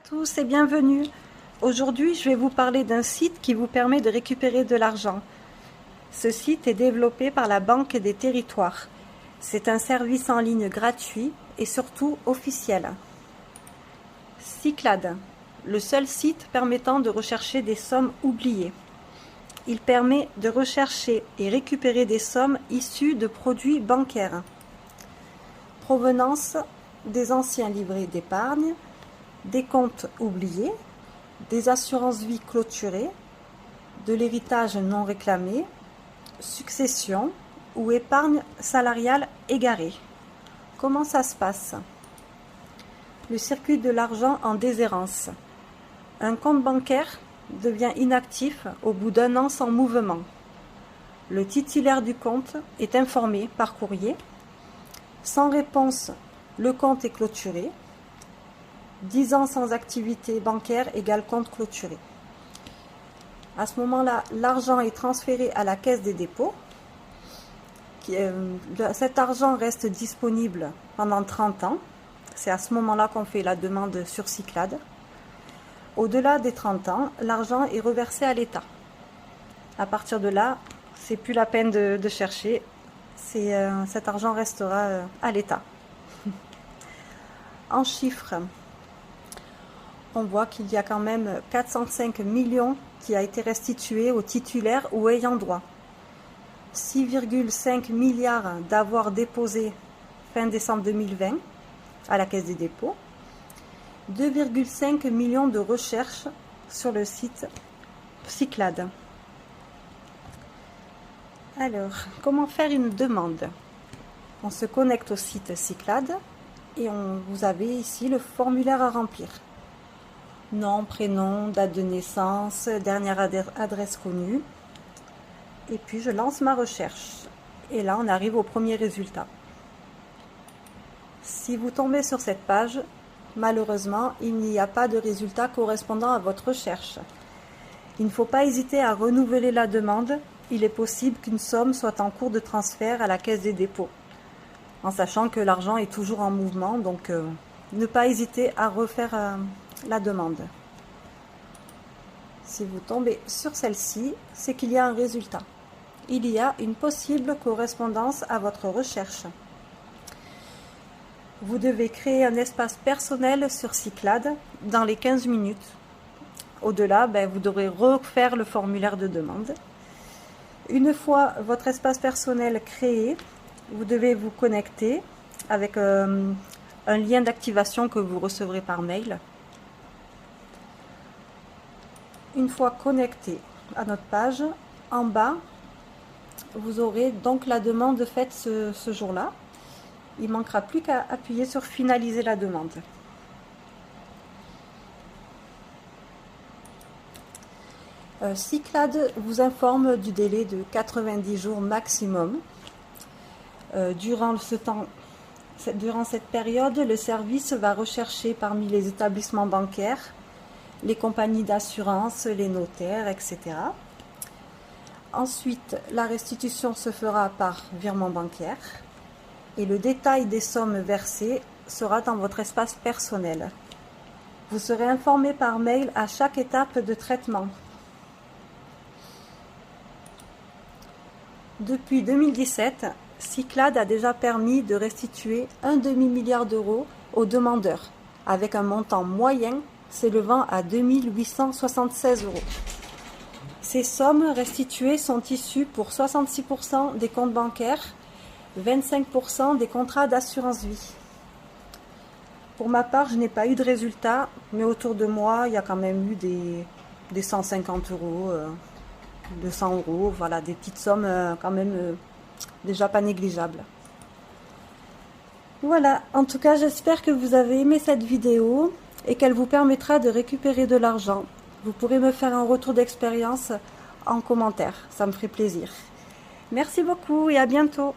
tous et bienvenue. Aujourd'hui, je vais vous parler d'un site qui vous permet de récupérer de l'argent. Ce site est développé par la Banque des Territoires. C'est un service en ligne gratuit et surtout officiel. Cyclade, le seul site permettant de rechercher des sommes oubliées. Il permet de rechercher et récupérer des sommes issues de produits bancaires. Provenance des anciens livrets d'épargne, des comptes oubliés, des assurances-vie clôturées, de l'héritage non réclamé, succession ou épargne salariale égarée. Comment ça se passe? Le circuit de l'argent en déshérence. Un compte bancaire devient inactif au bout d'un an sans mouvement. Le titulaire du compte est informé par courrier. Sans réponse, le compte est clôturé. 10 ans sans activité bancaire égale compte clôturé. À ce moment-là, l'argent est transféré à la caisse des dépôts. Cet argent reste disponible pendant 30 ans. C'est à ce moment-là qu'on fait la demande sur Cyclade. Au-delà des 30 ans, l'argent est reversé à l'État. À partir de là, c'est plus la peine de chercher. Cet argent restera à l'État. En chiffres, on voit qu'il y a quand même 405 millions qui a été restitué aux titulaires ou ayants droit. 6,5 milliards d'avoirs déposés fin décembre 2020 à la Caisse des dépôts. 2,5 millions de recherches sur le site Cyclade. Alors, comment faire une demande? On se connecte au site Cyclade et vous avez ici le formulaire à remplir. Nom, prénom, date de naissance, dernière adresse connue. Et puis je lance ma recherche. Et là, on arrive au premier résultat. Si vous tombez sur cette page, malheureusement, il n'y a pas de résultat correspondant à votre recherche. Il ne faut pas hésiter à renouveler la demande. Il est possible qu'une somme soit en cours de transfert à la Caisse des dépôts, en sachant que l'argent est toujours en mouvement, donc ne pas hésiter à refaire la demande. Si vous tombez sur celle-ci, c'est qu'il y a un résultat. Il y a une possible correspondance à votre recherche. Vous devez créer un espace personnel sur Cyclade dans les 15 minutes. Au-delà, vous devrez refaire le formulaire de demande. Une fois votre espace personnel créé, vous devez vous connecter avec un lien d'activation que vous recevrez par mail. Une fois connecté à notre page, en bas, vous aurez donc la demande faite ce jour-là. Il ne manquera plus qu'à appuyer sur finaliser la demande. Cyclade vous informe du délai de 90 jours maximum. Durant cette période, le service va rechercher parmi les établissements bancaires, les compagnies d'assurance, les notaires, etc. Ensuite, la restitution se fera par virement bancaire et le détail des sommes versées sera dans votre espace personnel. Vous serez informé par mail à chaque étape de traitement. Depuis 2017, Cyclade a déjà permis de restituer un demi-milliard d'euros aux demandeurs, avec un montant moyen s'élevant à 2 876 euros. Ces sommes restituées sont issues pour 66% des comptes bancaires, 25% des contrats d'assurance vie. Pour ma part, je n'ai pas eu de résultat, mais autour de moi, il y a quand même eu des 150 euros, 200 euros, voilà, des petites sommes quand même déjà pas négligeables. Voilà, en tout cas, j'espère que vous avez aimé cette vidéo et qu'elle vous permettra de récupérer de l'argent. Vous pourrez me faire un retour d'expérience en commentaire, ça me ferait plaisir. Merci beaucoup et à bientôt.